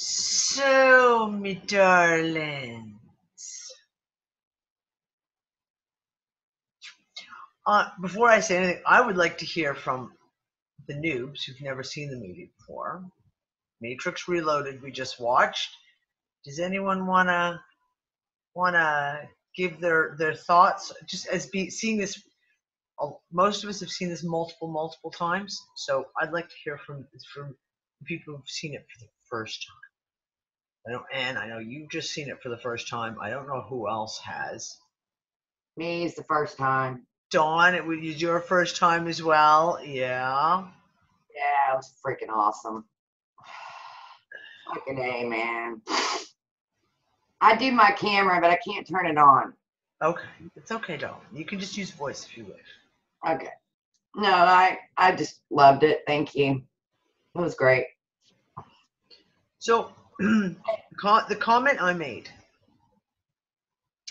So, me darlings, before I say anything, I would like to hear from the noobs who've never seen the movie before. Matrix Reloaded, we just watched. Does anyone wanna give their thoughts? Just as seeing this, most of us have seen this multiple times. So I'd like to hear from people who've seen it for the first time. I know, Anne, I know you've just seen it for the first time. I don't know who else has. Me is the first time. Dawn, it was your first time as well. Yeah. Yeah, it was freaking awesome. Fucking A, man. I do my camera, but I can't turn it on. Okay. It's okay, Dawn. You can just use voice if you wish. Okay. No, I just loved it. Thank you. It was great. So, the comment I made,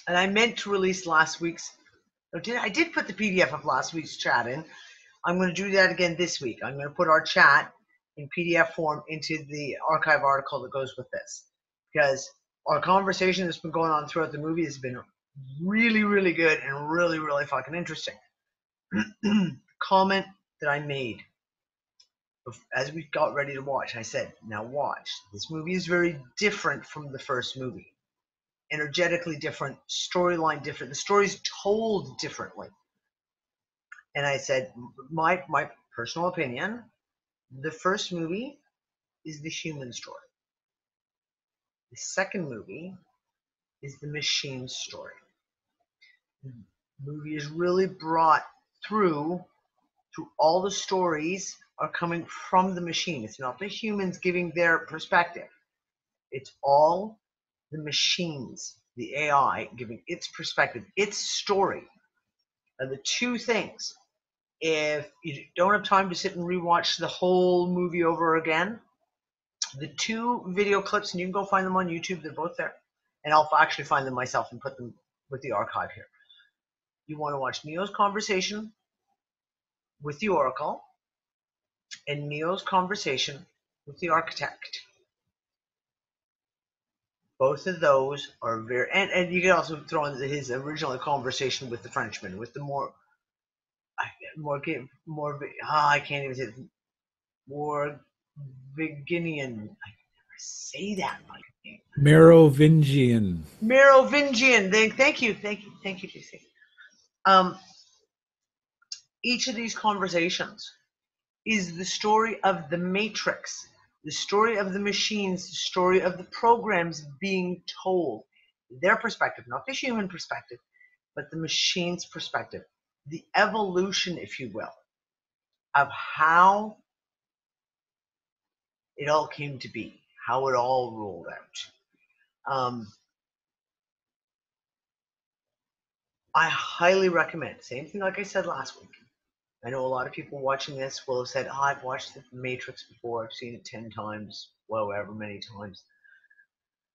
and I meant to release last week's. I did put the PDF of last week's chat in. I'm going to do that again this week. I'm going to put our chat in PDF form into the archive article that goes with this, because our conversation that's been going on throughout the movie has been really, really good and really, really fucking interesting. Comment that I made as we got ready to watch, I said, now watch. This movie is very different from the first movie. Energetically different, storyline different. The story's told differently. And I said, my personal opinion, the first movie is the human story. The second movie is the machine story. The movie is really brought through all the stories are coming from the machine. It's not the humans giving their perspective. It's all the machines, the AI giving its perspective, its story. And the two things, if you don't have time to sit and rewatch the whole movie over again, the two video clips, and you can go find them on YouTube, they're both there. And I'll actually find them myself and put them with the archive here. You want to watch Neo's conversation with the Oracle and Neo's conversation with the architect. Both of those are very, and you can also throw in his original conversation with the Frenchman, with the I can't even say it, more Viginian. I can never say that. Merovingian. Merovingian. Thank you, JC. Um, each of these conversations is the story of the Matrix, the story of the machines, the story of the programs being told. Their perspective, not the human perspective, but the machine's perspective. The evolution, if you will, of how it all came to be, how it all rolled out. I highly recommend, same thing like I said last week. I know a lot of people watching this will have said, I've watched The Matrix before, I've seen it 10 times, well, however many times.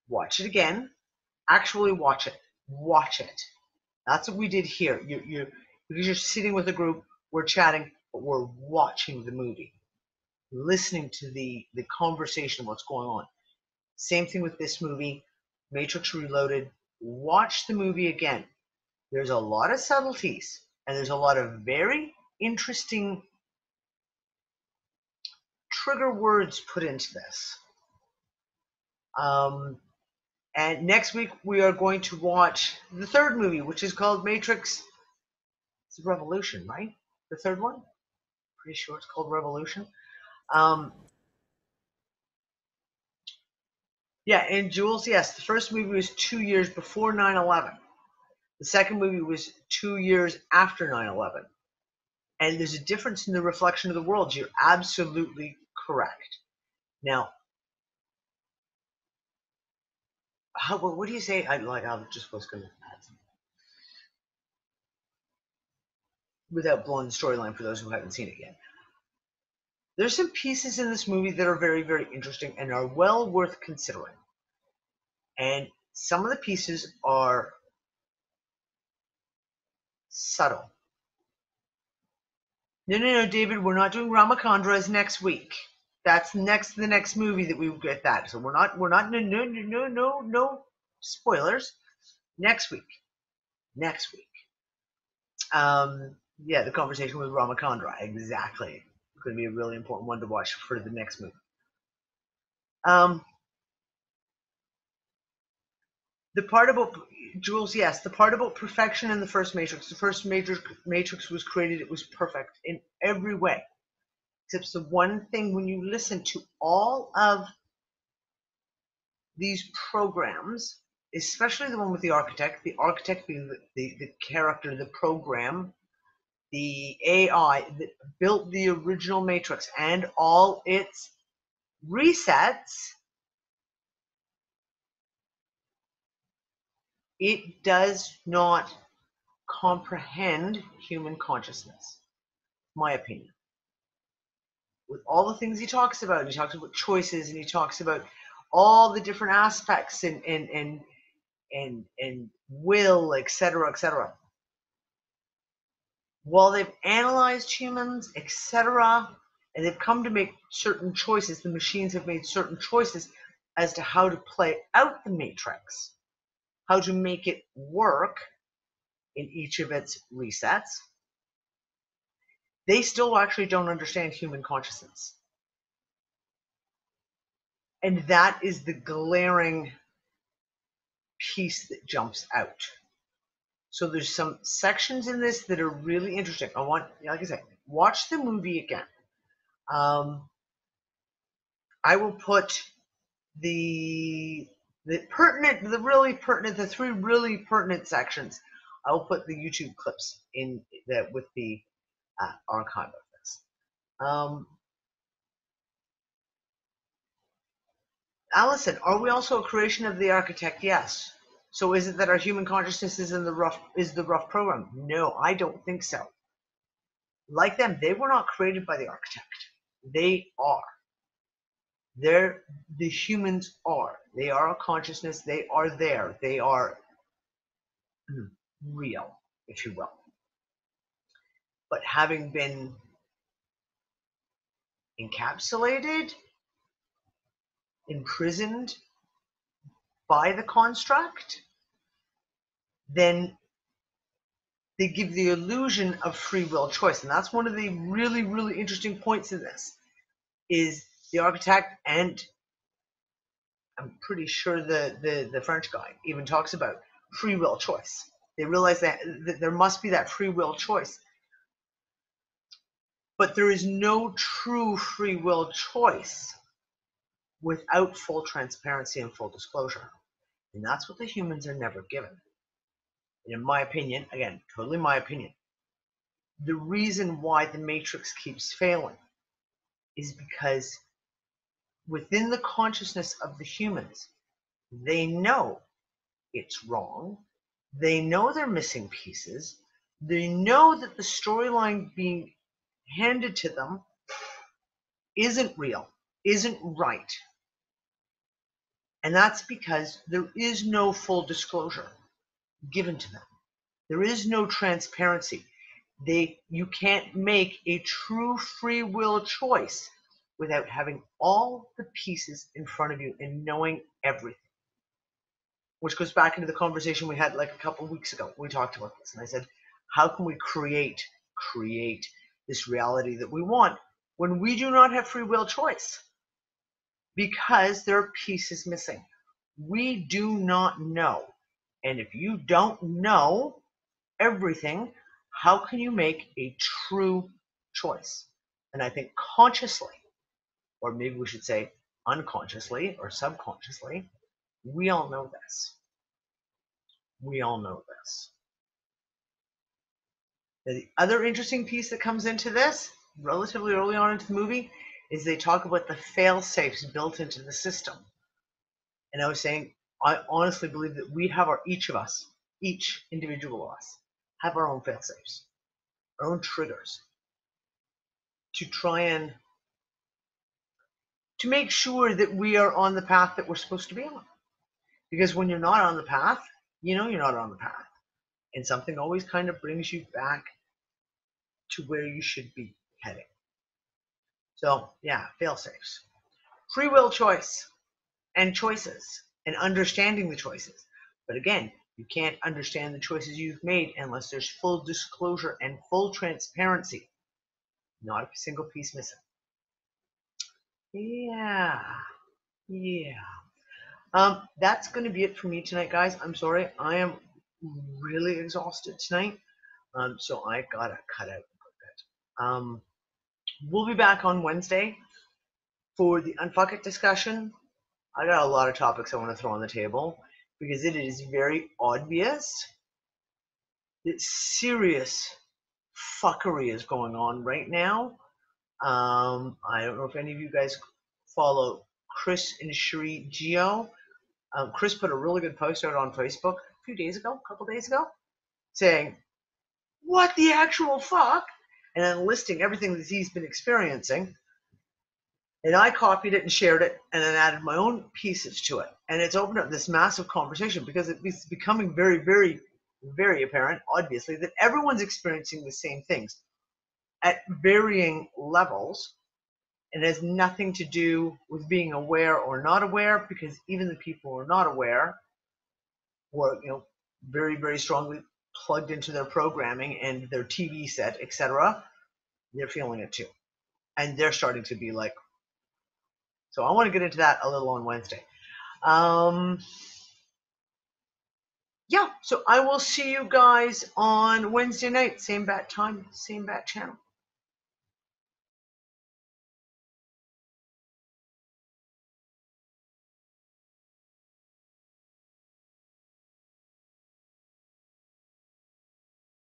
Watch it again. Actually watch it. Watch it. That's what we did here. Because you're sitting with a group, we're chatting, but we're watching the movie, listening to the conversation, what's going on. Same thing with this movie, Matrix Reloaded. Watch the movie again. There's a lot of subtleties, and there's a lot of very interesting trigger words put into this. And next week we are going to watch the third movie, which is called Matrix. It's Revolution, right? The third one? Pretty sure it's called Revolution. Yeah, and Jules, yes, the first movie was 2 years before 9/11. The second movie was 2 years after 9/11. And there's a difference in the reflection of the world. You're absolutely correct. Now, what do you say? I just was going to add something. Without blowing the storyline for those who haven't seen it yet. There's some pieces in this movie that are very, very interesting and are well worth considering. And some of the pieces are subtle. No, David, we're not doing Ramachandras next week. That's the next movie that we get that. So we're not no spoilers. Next week. Yeah, the conversation with Ramakandra. Exactly. It's going to be a really important one to watch for the next movie. The part about Jules, yes, the part about perfection in the first Matrix. The first Matrix was created. It was perfect in every way. Except the one thing, when you listen to all of these programs, especially the one with the architect being the character, the program, the AI that built the original Matrix and all its resets, it does not comprehend human consciousness, my opinion. With all the things he talks about choices, and he talks about all the different aspects and will, etc., etc. While they've analyzed humans, etc., and they've come to make certain choices, the machines have made certain choices as to how to play out the Matrix, how to make it work in each of its resets. They still actually don't understand human consciousness. And that is the glaring piece that jumps out. So there's some sections in this that are really interesting. I want, like I said, watch the movie again. I will put the really pertinent, the three really pertinent sections. I will put the YouTube clips in that with the archive of this. Allison, are we also a creation of the architect? Yes. So is it that our human consciousness is the rough program? No, I don't think so. Like them, they were not created by the architect. They are. The humans are. They are a consciousness. They are there. They are real, if you will. But having been encapsulated, imprisoned by the construct, then they give the illusion of free will choice. And that's one of the really, really interesting points in this, is the architect, and I'm pretty sure the French guy even talks about free will choice. They realize that there must be that free will choice. But there is no true free will choice without full transparency and full disclosure. And that's what the humans are never given. And in my opinion, again, totally my opinion, the reason why the Matrix keeps failing is because within the consciousness of the humans, they know it's wrong. They know they're missing pieces. They know that the storyline being handed to them isn't real, isn't right. And that's because there is no full disclosure given to them. There is no transparency. You can't make a true free will choice without having all the pieces in front of you and knowing everything. Which goes back into the conversation we had like a couple of weeks ago. We talked about this, and I said, how can we create this reality that we want when we do not have free will choice? Because there are pieces missing. We do not know. And if you don't know everything, how can you make a true choice? And I think consciously, or maybe we should say unconsciously or subconsciously, we all know this. We all know this. Now, the other interesting piece that comes into this, relatively early on into the movie, is they talk about the fail-safes built into the system. And I was saying, I honestly believe that we have each individual of us, have our own fail-safes, our own triggers, to try and to make sure that we are on the path that we're supposed to be on. Because when you're not on the path, you know you're not on the path. And something always kind of brings you back to where you should be heading. So yeah, fail safes. Free will choice and choices and understanding the choices. But again, you can't understand the choices you've made unless there's full disclosure and full transparency. Not a single piece missing. Yeah. Yeah. That's going to be it for me tonight, guys. I'm sorry. I am really exhausted tonight. So I gotta cut out a bit. We'll be back on Wednesday for the Unfuck It discussion. I got a lot of topics I want to throw on the table because it is very obvious that serious fuckery is going on right now. I don't know if any of you guys follow Chris and Cherie Geo. Chris put a really good post out on Facebook a couple days ago, saying, "What the actual fuck?" and then listing everything that he's been experiencing. And I copied it and shared it and then added my own pieces to it. And it's opened up this massive conversation because it's becoming very, very, very apparent, obviously, that everyone's experiencing the same things at varying levels. It has nothing to do with being aware or not aware, because even the people who are not aware were, very, very strongly plugged into their programming and their TV set, etc. They're feeling it too. And they're starting to be like, so I want to get into that a little on Wednesday. Yeah, so I will see you guys on Wednesday night. Same bat time, same bat channel.